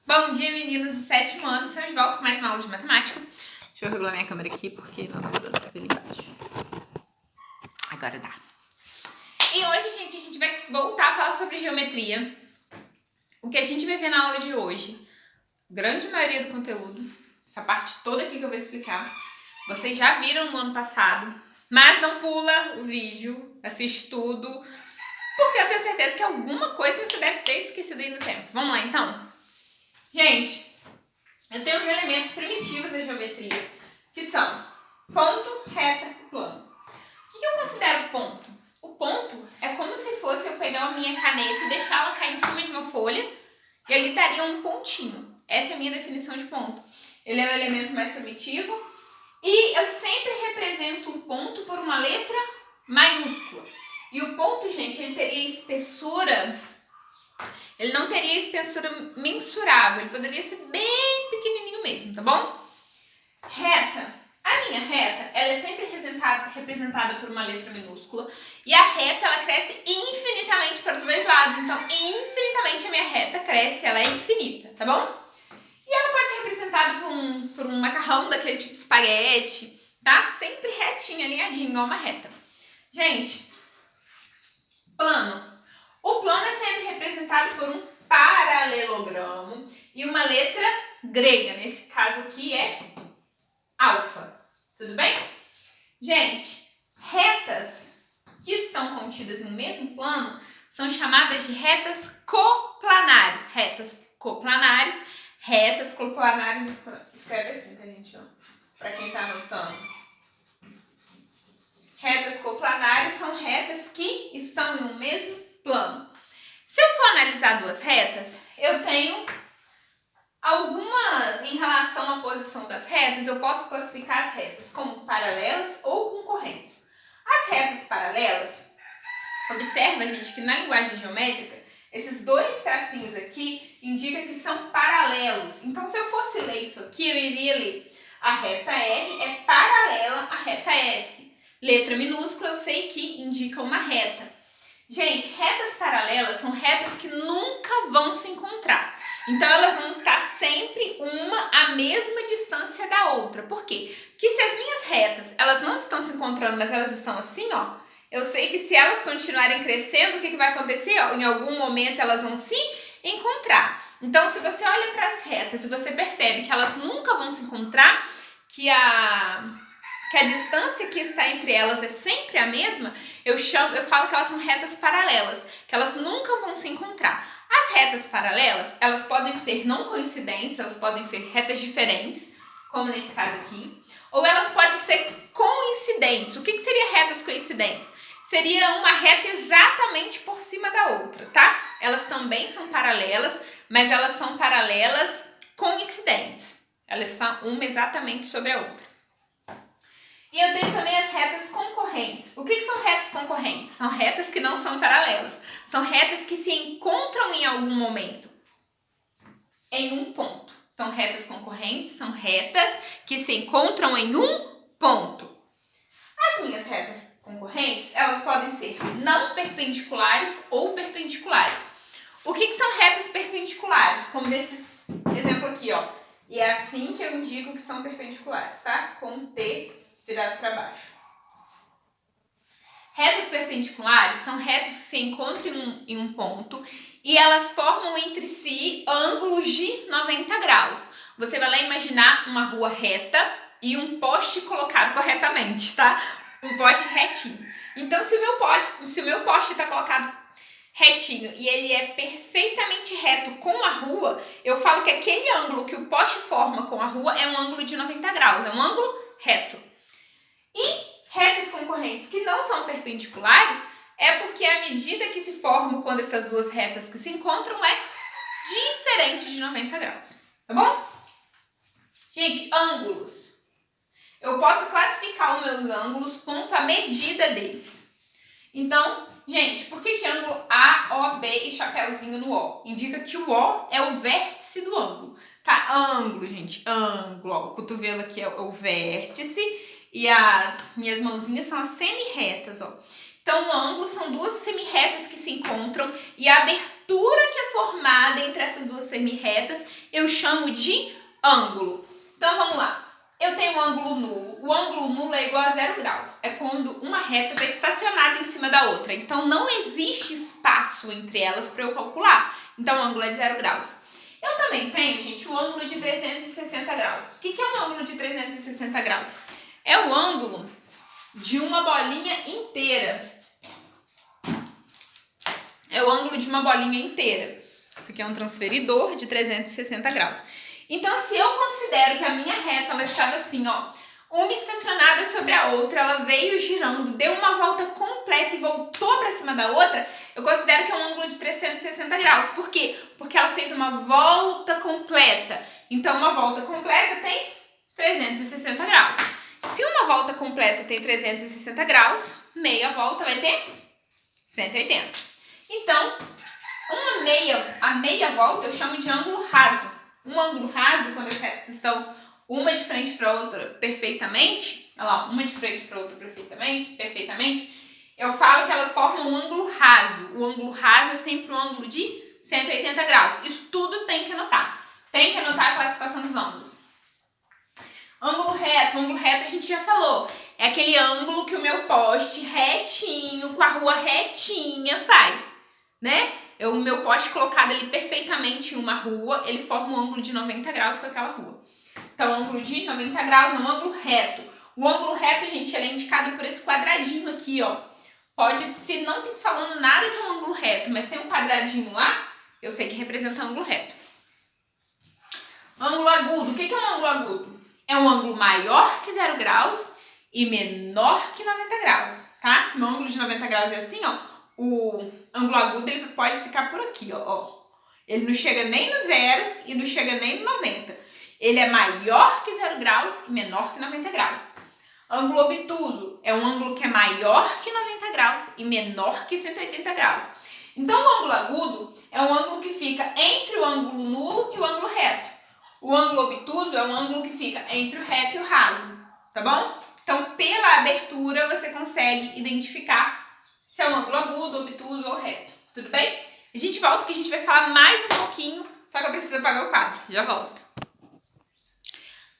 Bom dia, meninos do 7º ano. Estamos de volta com mais uma aula de matemática. Deixa eu regular minha câmera aqui, porque não tá dando pra ver ali embaixo. Agora dá. E hoje, gente, a gente vai voltar a falar sobre geometria. O que a gente vai ver na aula de hoje, grande maioria do conteúdo, essa parte toda aqui que eu vou explicar, vocês já viram no ano passado, mas não pula o vídeo, assiste tudo, porque eu tenho certeza que alguma coisa você deve ter esquecido aí no tempo. Vamos lá, então? Gente, eu tenho os elementos primitivos da geometria, que são ponto, reta e plano. O que eu considero ponto? O ponto é como se fosse eu pegar a minha caneta e deixá-la cair em cima de uma folha e ali daria um pontinho. Essa é a minha definição de ponto. Ele é o elemento mais primitivo e eu sempre represento o ponto por uma letra maiúscula. E o ponto, gente, ele teria espessura... Ele não teria espessura mensurável, ele poderia ser bem pequenininho mesmo, tá bom? Reta. A minha reta, ela é sempre representada por uma letra minúscula e a reta, ela cresce infinitamente para os dois lados. Então, infinitamente a minha reta cresce, ela é infinita, tá bom? E ela pode ser representada por um macarrão daquele tipo de espaguete, tá? Sempre retinha, alinhadinho, igual uma reta. Gente, plano. O plano é sempre representado por um paralelogramo e uma letra grega. Nesse caso aqui é alfa. Tudo bem? Gente, retas que estão contidas em um mesmo plano são chamadas de retas coplanares. Retas coplanares escreve assim, tá, gente? Para quem tá anotando. Retas coplanares são retas que estão em um mesmo plano. Se eu for analisar duas retas, eu tenho algumas, em relação à posição das retas, eu posso classificar as retas como paralelas ou concorrentes. As retas paralelas, observa, gente, que na linguagem geométrica, esses dois tracinhos aqui indicam que são paralelos. Então, se eu fosse ler isso aqui, eu iria ler a reta R é paralela à reta S. Letra minúscula, eu sei que indica uma reta. Gente, retas paralelas são retas que nunca vão se encontrar. Então, elas vão estar sempre uma à mesma distância da outra. Por quê? Porque se as minhas retas, elas não estão se encontrando, mas elas estão assim, ó. Eu sei que se elas continuarem crescendo, o que vai acontecer? Ó, em algum momento elas vão se encontrar. Então, se você olha para as retas e você percebe que elas nunca vão se encontrar, que a distância que está entre elas é sempre a mesma, eu falo que elas são retas paralelas, que elas nunca vão se encontrar. As retas paralelas, elas podem ser não coincidentes, elas podem ser retas diferentes, como nesse caso aqui, ou elas podem ser coincidentes. O que seria retas coincidentes? Seria uma reta exatamente por cima da outra, tá? Elas também são paralelas, mas elas são paralelas coincidentes. Elas estão uma exatamente sobre a outra. E eu tenho também as retas concorrentes. O que são retas concorrentes? São retas que não são paralelas. São retas que se encontram em algum momento, em um ponto. Então, retas concorrentes são retas que se encontram em um ponto. As minhas retas concorrentes, elas podem ser não perpendiculares ou perpendiculares. O que são retas perpendiculares? Como nesse exemplo aqui, ó. E é assim que eu indico que são perpendiculares, tá? Com T virado para baixo. Retas perpendiculares são retas que se encontram em um ponto e elas formam entre si ângulos de 90 graus. Você vai lá imaginar uma rua reta e um poste colocado corretamente, tá? Um poste retinho. Então, se o meu poste está colocado retinho e ele é perfeitamente reto com a rua, eu falo que aquele ângulo que o poste forma com a rua é um ângulo de 90 graus, é um ângulo reto. E retas concorrentes que não são perpendiculares é porque a medida que se forma quando essas duas retas que se encontram é diferente de 90 graus, tá bom? Gente, ângulos. Eu posso classificar os meus ângulos quanto à medida deles. Então, gente, por que ângulo A, O, B e chapéuzinho no O? Indica que o O é o vértice do ângulo. Tá, ângulo, gente, ângulo. Ó, o cotovelo aqui é o vértice. E as minhas mãozinhas são as semi-retas, ó. Então, o ângulo são duas semi-retas que se encontram e a abertura que é formada entre essas duas semi-retas eu chamo de ângulo. Então vamos lá. Eu tenho um ângulo nulo. O ângulo nulo é igual a 0 graus. É quando uma reta está estacionada em cima da outra. Então não existe espaço entre elas para eu calcular. Então o ângulo é de 0 graus. Eu também tenho, gente, o ângulo de 360 graus. O que é um ângulo de 360 graus? É o ângulo de uma bolinha inteira. É o ângulo de uma bolinha inteira. Isso aqui é um transferidor de 360 graus. Então, se eu considero que a minha reta ela estava assim, ó, uma estacionada sobre a outra, ela veio girando, deu uma volta completa e voltou para cima da outra, eu considero que é um ângulo de 360 graus. Por quê? Porque ela fez uma volta completa. Então, uma volta completa tem 360 graus. Se uma volta completa tem 360 graus, meia volta vai ter 180. Então, a meia volta eu chamo de ângulo raso. Um ângulo raso, quando as retas estão uma de frente para a outra perfeitamente, olha lá, uma de frente para a outra perfeitamente, eu falo que elas formam um ângulo raso. O ângulo raso é sempre um ângulo de 180 graus. Isso tudo tem que anotar. Tem que anotar a classificação dos ângulos. Ângulo reto a gente já falou. É aquele ângulo que o meu poste retinho, com a rua retinha faz, né? O meu poste colocado ali perfeitamente em uma rua, ele forma um ângulo de 90 graus com aquela rua. Então, o ângulo de 90 graus é um ângulo reto. O ângulo reto, gente, ele é indicado por esse quadradinho aqui, ó. Pode, se não tem falando nada que é um ângulo reto, mas tem um quadradinho lá, eu sei que representa ângulo reto. Ângulo agudo. O que é um ângulo agudo? É um ângulo maior que 0 graus e menor que 90 graus, tá? Se meu ângulo de 90 graus é assim, ó, o ângulo agudo ele pode ficar por aqui, ó. Ele não chega nem no 0 e não chega nem no 90. Ele é maior que 0 graus e menor que 90 graus. Ângulo obtuso é um ângulo que é maior que 90 graus e menor que 180 graus. Então, o ângulo agudo é um ângulo que fica entre o ângulo nulo e o ângulo reto. O ângulo obtuso é um ângulo que fica entre o reto e o raso, tá bom? Então, pela abertura, você consegue identificar se é um ângulo agudo, obtuso ou reto. Tudo bem? A gente volta que a gente vai falar mais um pouquinho, só que eu preciso apagar o quadro. Já volto.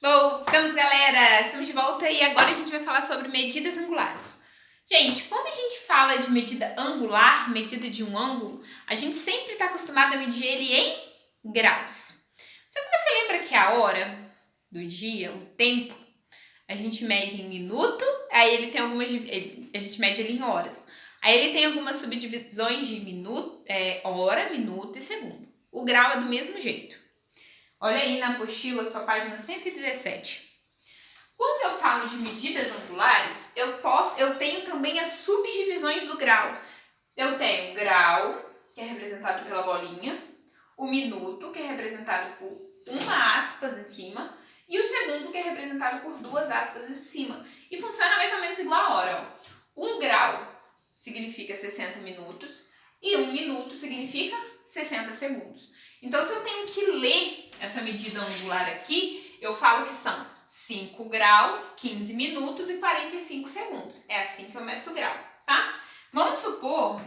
Voltamos, galera! Estamos de volta e agora a gente vai falar sobre medidas angulares. Gente, quando a gente fala de medida angular, medida de um ângulo, a gente sempre está acostumado a medir ele em graus. Só que você lembra que a hora do dia, o tempo, a gente mede em minuto, aí ele tem algumas... a gente mede ele em horas. Aí ele tem algumas subdivisões de hora, minuto e segundo. O grau é do mesmo jeito. Olha aí na apostila, sua página 117. Quando eu falo de medidas angulares, eu tenho também as subdivisões do grau. Eu tenho o grau, que é representado pela bolinha, o minuto, que é representado por uma aspas em cima, e o segundo, que é representado por duas aspas em cima. E funciona mais ou menos igual a hora. Ó. 1 grau significa 60 minutos e 1 minuto significa 60 segundos. Então, se eu tenho que ler essa medida angular aqui, eu falo que são 5 graus, 15 minutos e 45 segundos. É assim que eu meço o grau, tá? Vamos supor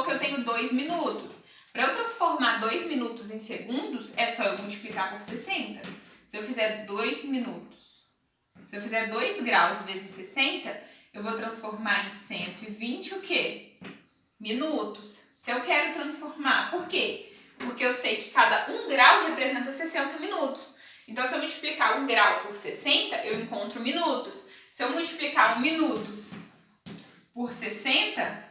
que eu tenho 2 minutos. Para eu transformar 2 minutos em segundos, é só eu multiplicar por 60. Se eu fizer 2 minutos, se eu fizer 2 graus vezes 60, eu vou transformar em 120 o quê? Minutos. Se eu quero transformar, por quê? Porque eu sei que cada 1 grau representa 60 minutos. Então, se eu multiplicar 1 grau por 60, eu encontro minutos. Se eu multiplicar 1 minutos por 60,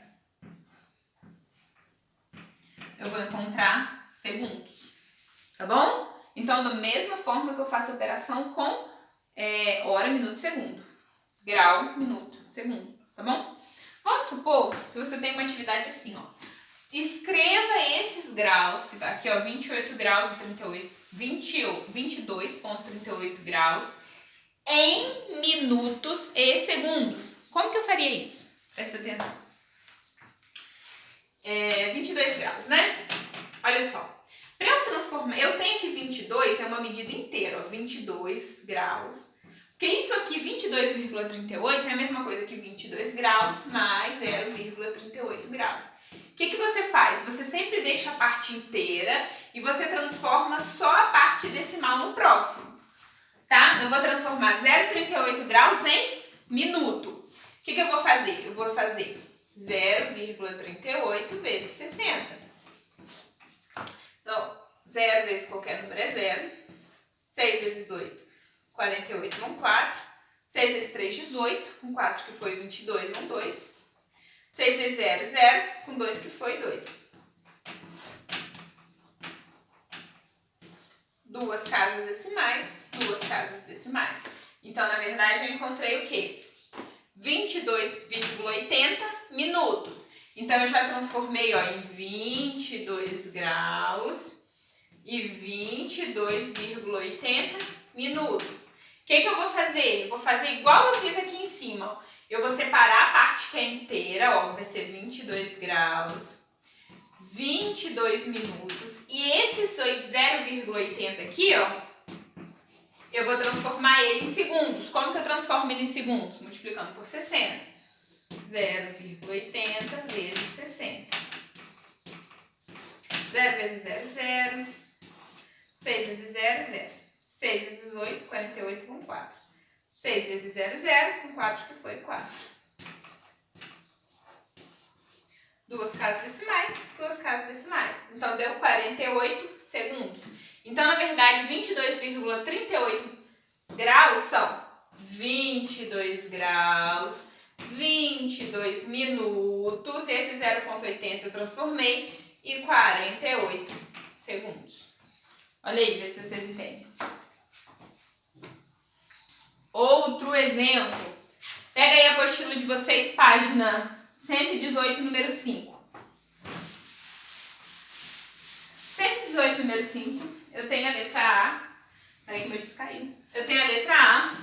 eu vou encontrar segundos. Tá bom? Então, da mesma forma que eu faço a operação com hora, minuto e segundo. Grau, minuto, segundo. Tá bom? Vamos supor que você tem uma atividade assim, ó. Escreva esses graus, que tá aqui, ó, 28 graus e 38, 22,38 graus em minutos e segundos. Como que eu faria isso? Presta atenção. 22 graus, né? Olha só. Para eu transformar, eu tenho que 22 é uma medida inteira, ó, 22 graus. Porque isso aqui, 22,38, é a mesma coisa que 22 graus mais 0,38 graus. O que você faz? Você sempre deixa a parte inteira e você transforma só a parte decimal no próximo, tá? Eu vou transformar 0,38 graus em minuto. O que eu vou fazer? Eu vou fazer 0,38 vezes 60. Então, 0 vezes qualquer número é 0. 6 vezes 8, 48, vão 4. 6 vezes 3, 18. Com 4 que foi 22, vão 2. 6 vezes 0, 0. Com 2 que foi 2. Duas casas decimais, duas casas decimais. Então, na verdade, eu encontrei o quê? 22,80 minutos. Então, eu já transformei em 22 graus e 22,80 minutos. O que eu vou fazer? Eu vou fazer igual eu fiz aqui em cima. Eu vou separar a parte que é inteira, vai ser 22 graus, 22 minutos. E esse 0,80 aqui, eu vou transformar ele em segundos. Como que eu transformo ele em segundos? Multiplicando por 60. 0,80 vezes 60. 0 vezes 0, 0. 6 vezes 0, 0. 6 vezes 8, 48 com 4. 6 vezes 0, 0. Com 4 que foi 4. Duas casas decimais, duas casas decimais. Então, deu 48 segundos. Então, na verdade, 22,38 graus são 22 graus, 22 minutos. Esse 0,80 eu transformei e 48 segundos. Olha aí, vê se vocês entendem. Outro exemplo. Pega aí a apostila de vocês, página 118, número 5. 118, número 5, eu tenho a letra A. Peraí que meu disco caiu. Eu tenho a letra A,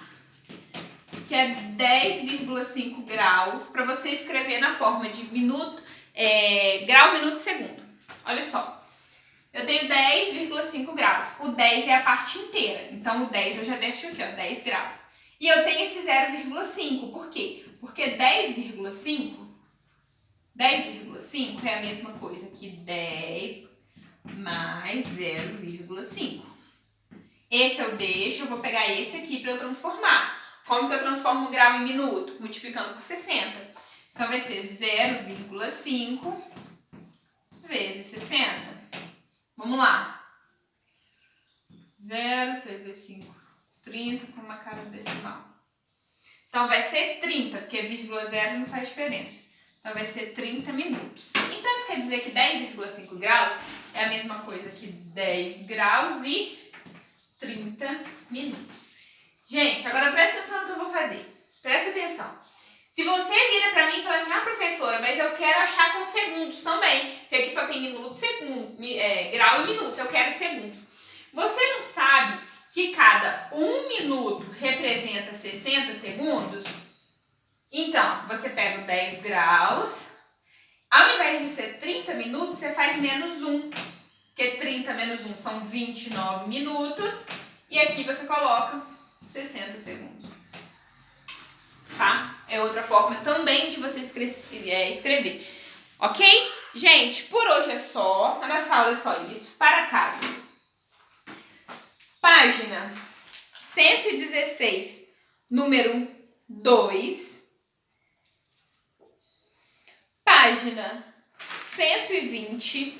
que é 10,5 graus, para você escrever na forma de minuto, grau, minuto, segundo. Olha só. Eu tenho 10,5 graus. O 10 é a parte inteira. Então, o 10 eu já deixo aqui, 10 graus. E eu tenho esse 0,5. Por quê? Porque 10,5 é a mesma coisa que 10 mais 0,5. Esse eu deixo, eu vou pegar esse aqui para eu transformar. Como que eu transformo grau em minuto? Multiplicando por 60. Então, vai ser 0,5 vezes 60. Vamos lá. 0, 6 vezes 5, 30 com uma casa decimal. Então, vai ser 30, porque vírgula 0 não faz diferença. Então, vai ser 30 minutos. Então, isso quer dizer que 10,5 graus é a mesma coisa que 10 graus e 30 minutos. Gente, agora presta atenção no que eu vou fazer. Presta atenção. Se você vira pra mim e fala assim, professora, mas eu quero achar com segundos também, porque aqui só tem minuto, segundo, grau e minuto, eu quero segundos. Você não sabe que cada 1 minuto representa 60 segundos? Então, você pega o 10 graus, ao invés de ser 30 minutos, você faz menos 1, porque 30 menos 1 são 29 minutos, e aqui você coloca 60 segundos. Tá? É outra forma também de você escrever. Ok? Gente, por hoje é só. A nossa aula é só isso. Para casa. Página 116, número 2. Página 120.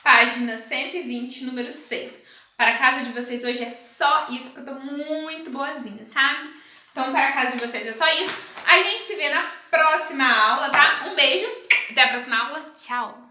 Página 120, número 6. Para a casa de vocês hoje é só isso, porque eu tô muito boazinha, sabe? Então, para a casa de vocês é só isso. A gente se vê na próxima aula, tá? Um beijo, até a próxima aula. Tchau!